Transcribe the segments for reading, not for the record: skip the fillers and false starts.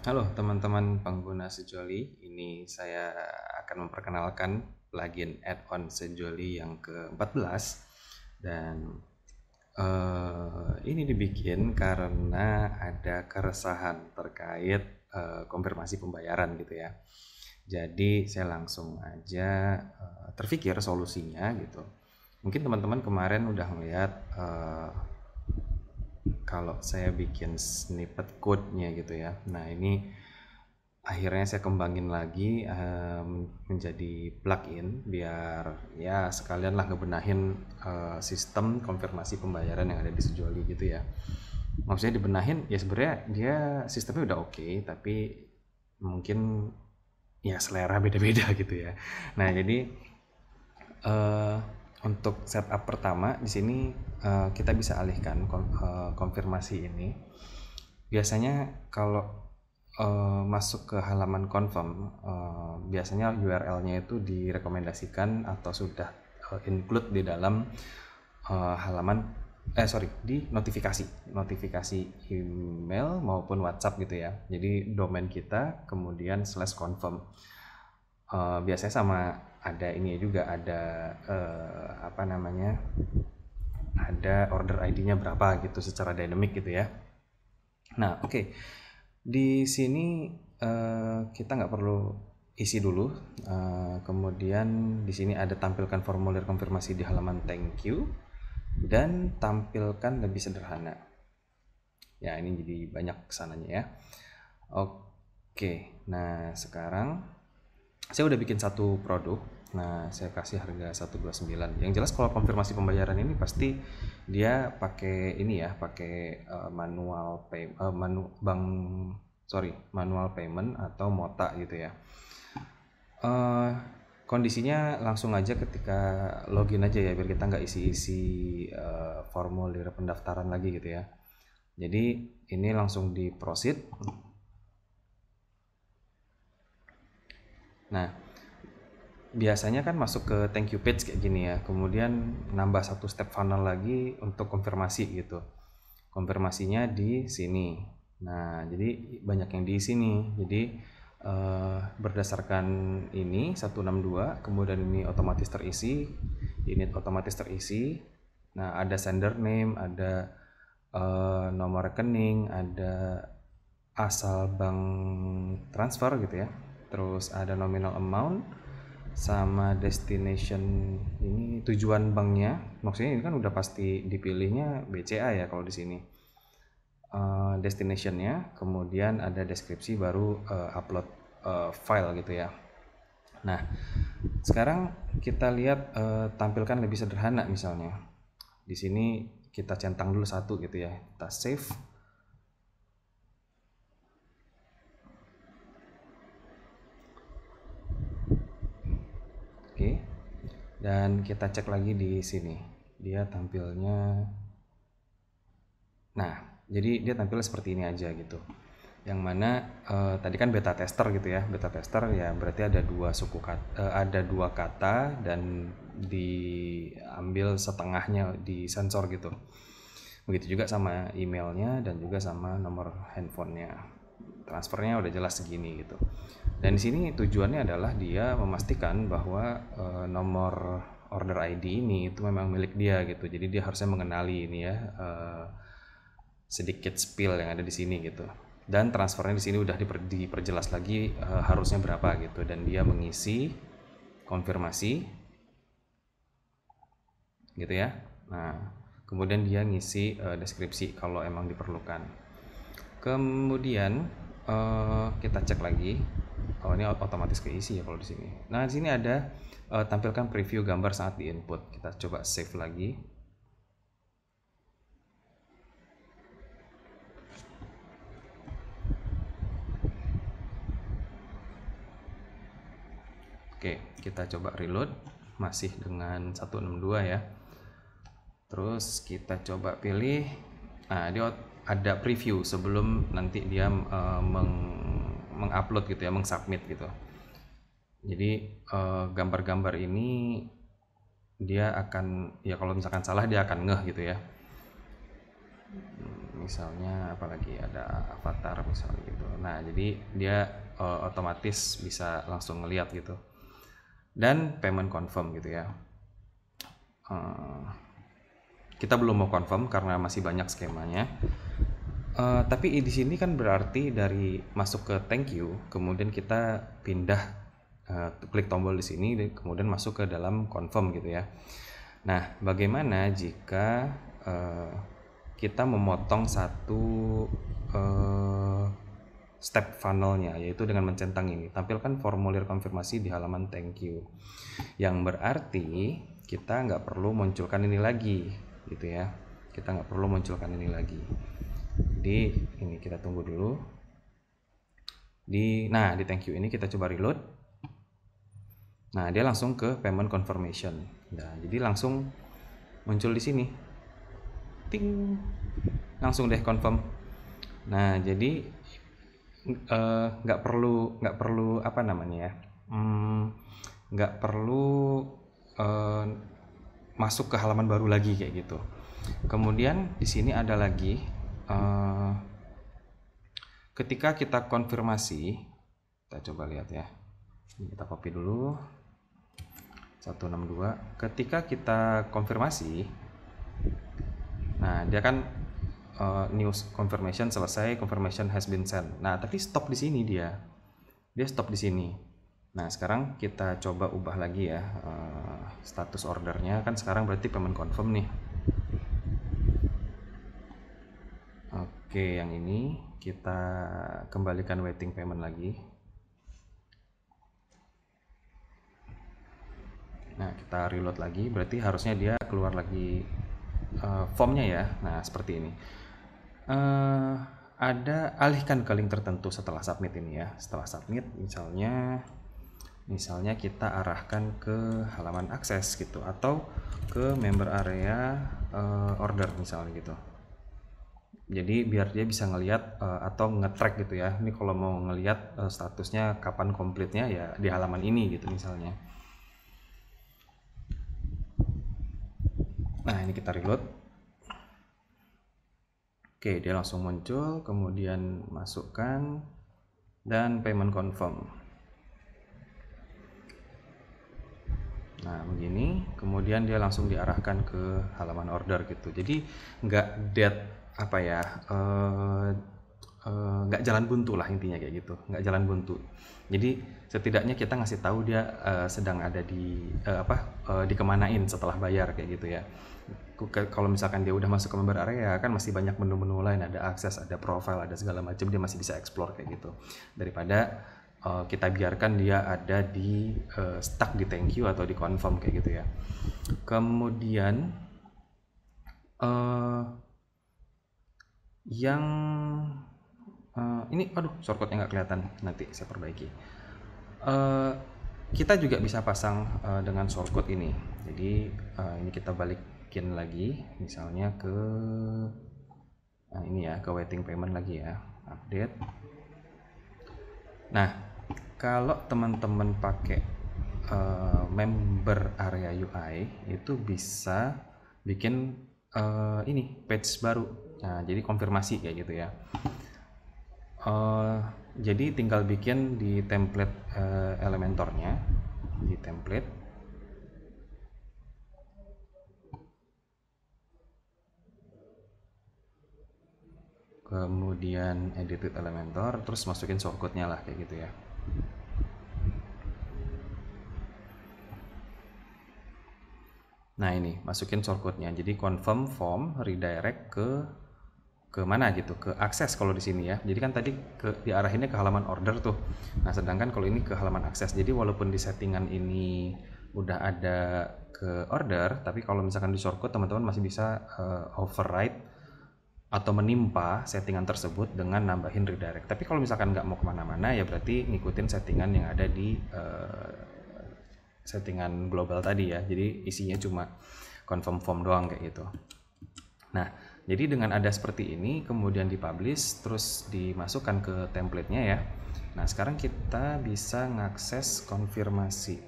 Halo teman-teman pengguna Sejoli, ini saya akan memperkenalkan plugin add-on Sejoli yang ke-14 dan ini dibikin karena ada keresahan terkait konfirmasi pembayaran gitu ya. Jadi saya langsung aja terpikir solusinya gitu. Mungkin teman-teman kemarin udah melihat kalau saya bikin snippet code-nya gitu ya. Nah, ini akhirnya saya kembangin lagi menjadi plugin biar ya sekalian lah ngebenahin sistem konfirmasi pembayaran yang ada di Sejoli gitu ya. Maksudnya dibenahin ya sebenarnya dia sistemnya udah oke, tapi mungkin ya selera beda-beda gitu ya. Nah, jadi eh, untuk setup pertama di sini kita bisa alihkan konfirmasi ini. Biasanya kalau masuk ke halaman confirm, biasanya URL-nya itu direkomendasikan atau sudah include di dalam halaman di notifikasi email maupun WhatsApp gitu ya. Jadi domain kita kemudian /confirm. Biasanya sama ada ini juga, ada apa namanya, ada order ID-nya berapa gitu secara dynamic gitu ya. Nah, oke. Di sini kita nggak perlu isi dulu. Kemudian di sini ada tampilkan formulir konfirmasi di halaman thank you dan tampilkan lebih sederhana. Ya, ini jadi banyak kesananya ya. Oke. Nah, sekarang saya udah bikin satu produk. Nah, saya kasih harga 129. Yang jelas kalau konfirmasi pembayaran ini pasti dia pakai ini ya, pakai manual payment atau MOTA gitu ya. Eh, Kondisinya langsung aja ketika login aja ya, biar kita nggak isi-isi formulir pendaftaran lagi gitu ya. Jadi ini langsung di proceed. Nah, biasanya kan masuk ke thank you page kayak gini ya, kemudian nambah satu step funnel lagi untuk konfirmasi gitu. Konfirmasinya di sini. Nah, jadi banyak yang diisi nih. Jadi berdasarkan ini 162, kemudian ini otomatis terisi, ini otomatis terisi. Nah, ada sender name, ada nomor rekening, ada asal bank transfer gitu ya. Terus ada nominal amount sama destination, ini tujuan banknya. Maksudnya ini kan udah pasti dipilihnya BCA ya kalau di sini. Destinationnya, kemudian ada deskripsi, baru upload file gitu ya. Nah, sekarang kita lihat tampilkan lebih sederhana misalnya. Di sini kita centang dulu satu gitu ya. Kita save. Oke. Dan kita cek lagi di sini. Dia tampilnya. Nah, jadi dia tampil seperti ini aja gitu. Yang mana tadi kan beta tester gitu ya. Beta tester ya berarti ada ada dua kata dan diambil setengahnya di sensor gitu. Begitu juga sama emailnya dan juga sama nomor handphonenya. Transfernya udah jelas segini gitu. Dan di sini tujuannya adalah dia memastikan bahwa nomor order ID ini itu memang milik dia gitu. Jadi dia harusnya mengenali ini ya, sedikit spill yang ada di sini gitu. Dan transfernya di sini udah diperjelas lagi harusnya berapa gitu, dan dia mengisi konfirmasi gitu ya. Nah, kemudian dia ngisi deskripsi kalau emang diperlukan. Kemudian kita cek lagi. Oh, ini otomatis keisi ya kalau di sini. Nah, di sini ada tampilkan preview gambar saat di input. Kita coba save lagi. Oke, kita coba reload. Masih dengan 162 ya. Terus kita coba pilih. Nah, dia ada preview sebelum nanti dia mengupload gitu ya, mengsubmit gitu. Jadi gambar-gambar ini dia akan, ya kalau misalkan salah dia akan ngeh gitu ya. misalnya apalagi ada avatar misalnya gitu. Nah, jadi dia otomatis bisa langsung ngeliat gitu. Dan payment confirm gitu ya. Kita belum mau confirm karena masih banyak skemanya. Tapi di sini kan berarti dari masuk ke thank you, kemudian kita pindah klik tombol di sini, kemudian masuk ke dalam confirm gitu ya. Nah, bagaimana jika kita memotong satu step funnelnya, yaitu dengan mencentang ini, tampilkan formulir konfirmasi di halaman thank you, yang berarti kita nggak perlu munculkan ini lagi gitu ya, kita nggak perlu munculkan ini lagi. Jadi ini kita tunggu dulu. Di thank you ini kita coba reload. Nah, dia langsung ke payment confirmation. Nah, jadi langsung muncul di sini. Ting. Langsung deh confirm. Nah, jadi nggak perlu apa namanya ya? Nggak perlu masuk ke halaman baru lagi kayak gitu. Kemudian di sini ada lagi ketika kita konfirmasi, kita coba lihat ya. Ini kita copy dulu. 162. Ketika kita konfirmasi, nah dia kan news confirmation selesai, confirmation has been sent. Nah, tapi stop di sini dia stop di sini. Nah, sekarang kita coba ubah lagi ya status ordernya, kan sekarang berarti payment confirm nih. Oke, yang ini kita kembalikan waiting payment lagi. Nah, kita reload lagi, berarti harusnya dia keluar lagi formnya ya. Nah, seperti ini. Ada alihkan ke link tertentu setelah submit ini ya. Setelah submit, misalnya kita arahkan ke halaman akses gitu, atau ke member area order misalnya gitu. Jadi biar dia bisa ngelihat atau nge-track gitu ya. Ini kalau mau ngelihat statusnya kapan komplitnya ya di halaman ini gitu misalnya. Nah, ini kita reload. Oke, dia langsung muncul, kemudian masukkan dan payment confirm. Nah, begini, kemudian dia langsung diarahkan ke halaman order gitu. Jadi nggak dead apa ya, nggak jalan buntu lah intinya kayak gitu, nggak jalan buntu. Jadi setidaknya kita ngasih tahu dia sedang ada di dikemanain setelah bayar kayak gitu ya. Kalau misalkan dia udah masuk ke member area kan masih banyak menu-menu lain, ada akses, ada profile, ada segala macam, dia masih bisa explore kayak gitu. Daripada kita biarkan dia ada di stuck di thank you atau di confirm kayak gitu ya. Kemudian yang ini shortcutnya nggak kelihatan, nanti saya perbaiki. Kita juga bisa pasang dengan shortcut ini. Jadi ini kita balikin lagi, misalnya ke ini ya, ke waiting payment lagi ya, update. Nah, kalau teman-teman pakai member area UI itu bisa bikin ini page baru. Nah, jadi konfirmasi kayak gitu ya. Jadi tinggal bikin di template Elementornya, di template, kemudian edit with Elementor, terus masukin shortcutnya lah kayak gitu ya. Nah, ini masukin shortcutnya, jadi confirm form redirect ke mana gitu, ke akses kalau di sini ya. Jadi kan tadi diarahinnya ke halaman order tuh. Nah, sedangkan kalau ini ke halaman akses. Jadi walaupun di settingan ini udah ada ke order, tapi kalau misalkan di shortcut teman-teman masih bisa override atau menimpa settingan tersebut dengan nambahin redirect. Tapi kalau misalkan nggak mau kemana-mana ya berarti ngikutin settingan yang ada di settingan global tadi ya. Jadi isinya cuma confirm form doang kayak gitu. Nah, jadi dengan ada seperti ini, kemudian dipublish, terus dimasukkan ke template-nya ya. Nah, sekarang kita bisa ngakses konfirmasi.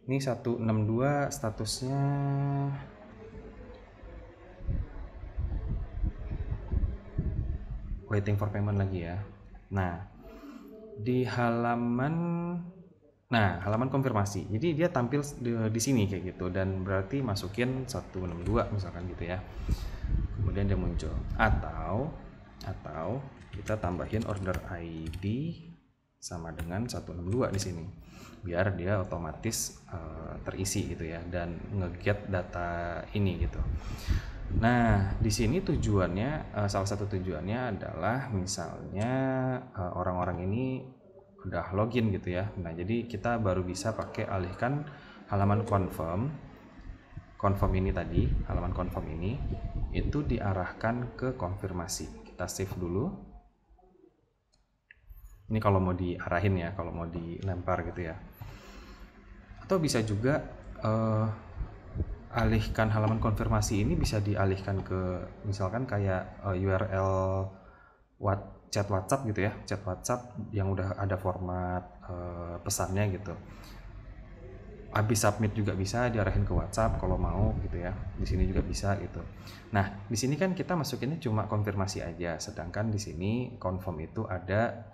Ini 162 statusnya waiting for payment lagi ya. Nah, di halaman konfirmasi. Jadi dia tampil di sini kayak gitu, dan berarti masukin 162 misalkan gitu ya. Kemudian dia muncul. Atau kita tambahin order ID sama dengan 162 di sini. Biar dia otomatis terisi gitu ya, dan nge-get data ini gitu. Nah, di sini tujuannya, salah satu tujuannya adalah misalnya orang-orang ini udah login gitu ya. Nah, jadi kita baru bisa pakai alihkan halaman confirm ini tadi, halaman confirm ini itu diarahkan ke konfirmasi. Kita save dulu. Ini kalau mau diarahin ya, kalau mau dilempar gitu ya. Atau bisa juga alihkan halaman konfirmasi ini bisa dialihkan ke misalkan kayak URL chat WhatsApp gitu ya, chat WhatsApp yang udah ada format pesannya gitu. Habis submit juga bisa diarahin ke WhatsApp kalau mau gitu ya. Di sini juga bisa gitu. Nah, di sini kan kita masukinnya cuma konfirmasi aja, sedangkan di sini confirm itu ada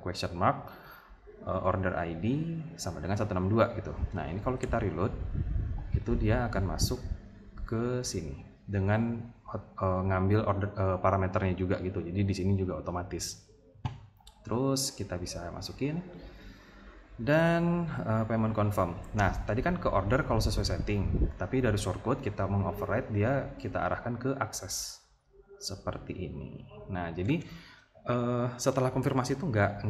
question mark, order ID sama dengan 162 gitu. Nah, ini kalau kita reload itu dia akan masuk ke sini dengan ngambil order parameternya juga gitu. Jadi di sini juga otomatis. Terus kita bisa masukin dan payment confirm. Nah, tadi kan ke order kalau sesuai setting, tapi dari shortcode kita mengoverride dia, kita arahkan ke akses seperti ini. Nah, jadi setelah konfirmasi itu nggak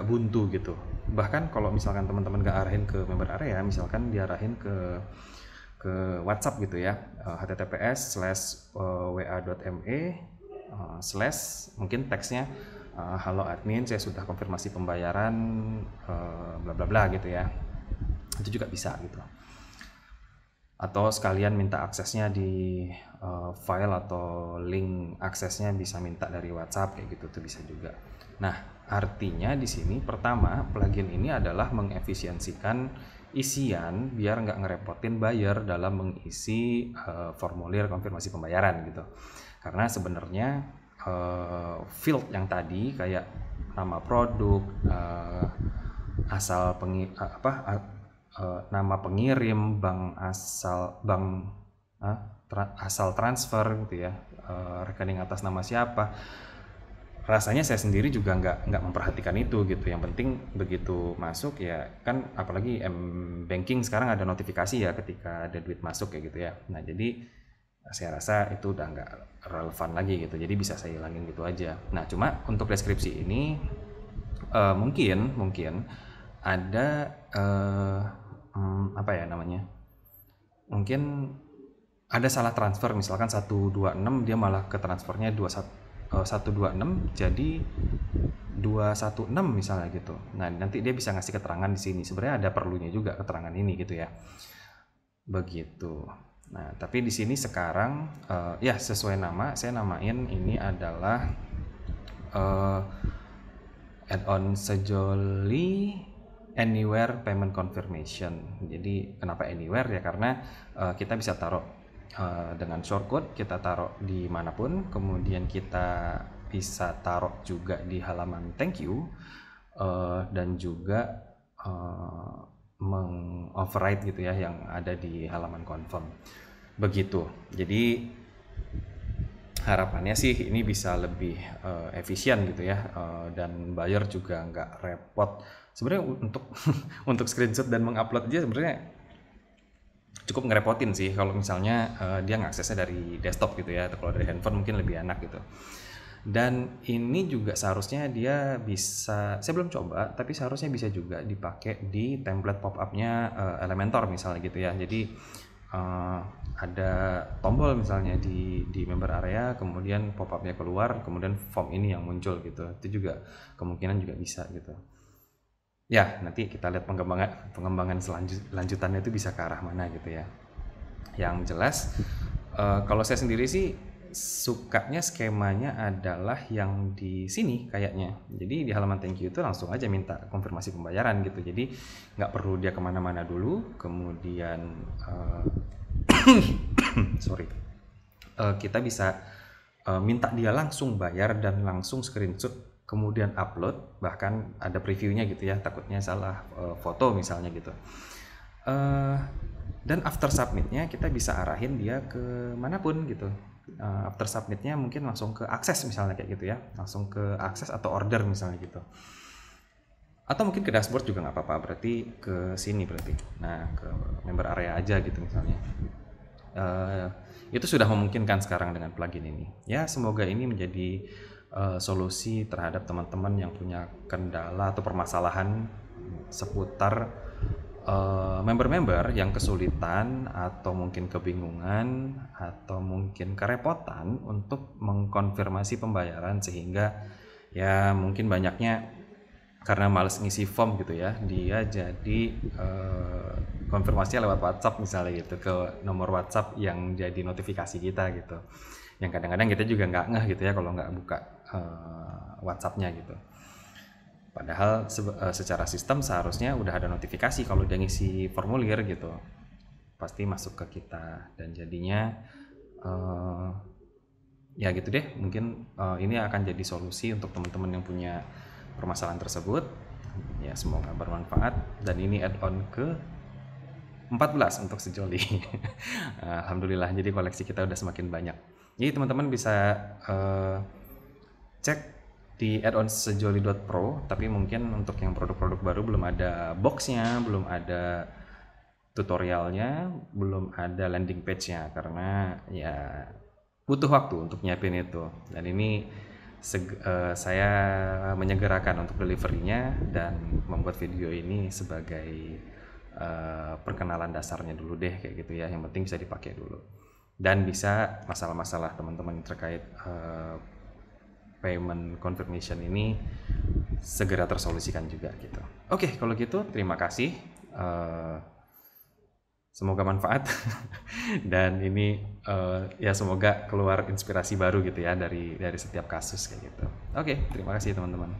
buntu gitu. Bahkan kalau misalkan teman-teman nggak arahin ke member area, misalkan diarahin ke WhatsApp gitu ya, https:/wa.me/ mungkin teksnya halo admin, saya sudah konfirmasi pembayaran bla bla bla gitu ya. Itu juga bisa gitu. Atau sekalian minta aksesnya di file atau link aksesnya bisa minta dari WhatsApp kayak gitu tuh bisa juga. Nah, artinya di sini pertama plugin ini adalah mengefisiensikan isian biar nggak ngerepotin buyer dalam mengisi formulir konfirmasi pembayaran gitu. Karena sebenarnya field yang tadi kayak nama produk, nama pengirim, asal transfer gitu ya, rekening atas nama siapa. Rasanya saya sendiri juga nggak memperhatikan itu gitu. Yang penting begitu masuk ya kan, apalagi banking sekarang ada notifikasi ya ketika ada duit masuk kayak gitu ya. Nah, jadi saya rasa itu udah nggak relevan lagi gitu, jadi bisa saya hilangin gitu aja. Nah, cuma untuk deskripsi ini mungkin ada apa ya namanya, mungkin ada salah transfer, misalkan 126 dia malah ke transfernya 126 jadi 216 misalnya gitu. Nah, nanti dia bisa ngasih keterangan di sini. Sebenarnya ada perlunya juga keterangan ini gitu ya. Begitu. Nah, tapi di sini sekarang ya sesuai nama, saya namain ini adalah add-on Sejoli Anywhere Payment Confirmation. Jadi kenapa Anywhere ya, karena kita bisa taruh dengan shortcode, kita taruh di manapun, kemudian kita bisa taruh juga di halaman thank you dan juga meng-override gitu ya yang ada di halaman confirm. Begitu. Jadi harapannya sih ini bisa lebih efisien gitu ya, dan buyer juga nggak repot. Sebenarnya untuk untuk screenshot dan mengupload aja sebenarnya cukup ngerepotin sih kalau misalnya dia ngaksesnya dari desktop gitu ya, atau kalau dari handphone mungkin lebih enak gitu. Dan ini juga seharusnya dia bisa, saya belum coba, tapi seharusnya bisa juga dipakai di template pop-up-nya Elementor misalnya gitu ya. Jadi ada tombol misalnya di member area, kemudian pop-up-nya keluar, kemudian form ini yang muncul gitu. Itu juga kemungkinan juga bisa gitu. Ya, nanti kita lihat pengembangan lanjutannya itu bisa ke arah mana gitu ya. Yang jelas kalau saya sendiri sih sukanya skemanya adalah yang di sini kayaknya. Jadi di halaman thank you itu langsung aja minta konfirmasi pembayaran gitu. Jadi nggak perlu dia kemana-mana dulu. Kemudian kita bisa minta dia langsung bayar dan langsung screenshot kemudian upload, bahkan ada previewnya gitu ya, takutnya salah foto misalnya gitu. Dan after submitnya kita bisa arahin dia ke manapun gitu. After submitnya mungkin langsung ke akses misalnya kayak gitu ya, langsung ke akses atau order misalnya gitu, atau mungkin ke dashboard juga nggak apa-apa, berarti ke sini berarti, nah ke member area aja gitu misalnya. Itu sudah memungkinkan sekarang dengan plugin ini ya. Semoga ini menjadi solusi terhadap teman-teman yang punya kendala atau permasalahan seputar member-member yang kesulitan atau mungkin kebingungan atau mungkin kerepotan untuk mengkonfirmasi pembayaran, sehingga ya mungkin banyaknya karena males ngisi form gitu ya, dia jadi konfirmasinya lewat WhatsApp misalnya gitu, ke nomor WhatsApp yang jadi notifikasi kita gitu, yang kadang-kadang kita juga nggak ngeh gitu ya kalau nggak buka WhatsAppnya gitu. Padahal secara sistem seharusnya udah ada notifikasi kalau dia ngisi formulir gitu, pasti masuk ke kita. Dan jadinya ya gitu deh, mungkin ini akan jadi solusi untuk teman-teman yang punya permasalahan tersebut ya. Semoga bermanfaat, dan ini add-on ke 14 untuk Sejoli. Alhamdulillah, jadi koleksi kita udah semakin banyak. Jadi teman-teman bisa cek di add-on sejoli.pro, tapi mungkin untuk yang produk-produk baru belum ada boxnya, belum ada tutorialnya, belum ada landing page-nya, karena ya butuh waktu untuk nyiapin itu. Dan ini saya menyegerakan untuk delivery-nya dan membuat video ini sebagai perkenalan dasarnya dulu deh kayak gitu ya. Yang penting bisa dipakai dulu, dan bisa masalah-masalah teman-teman terkait payment confirmation ini segera tersolusikan juga gitu. Oke, kalau gitu terima kasih. Semoga manfaat dan ini ya semoga keluar inspirasi baru gitu ya dari setiap kasus kayak gitu. Oke, terima kasih teman-teman.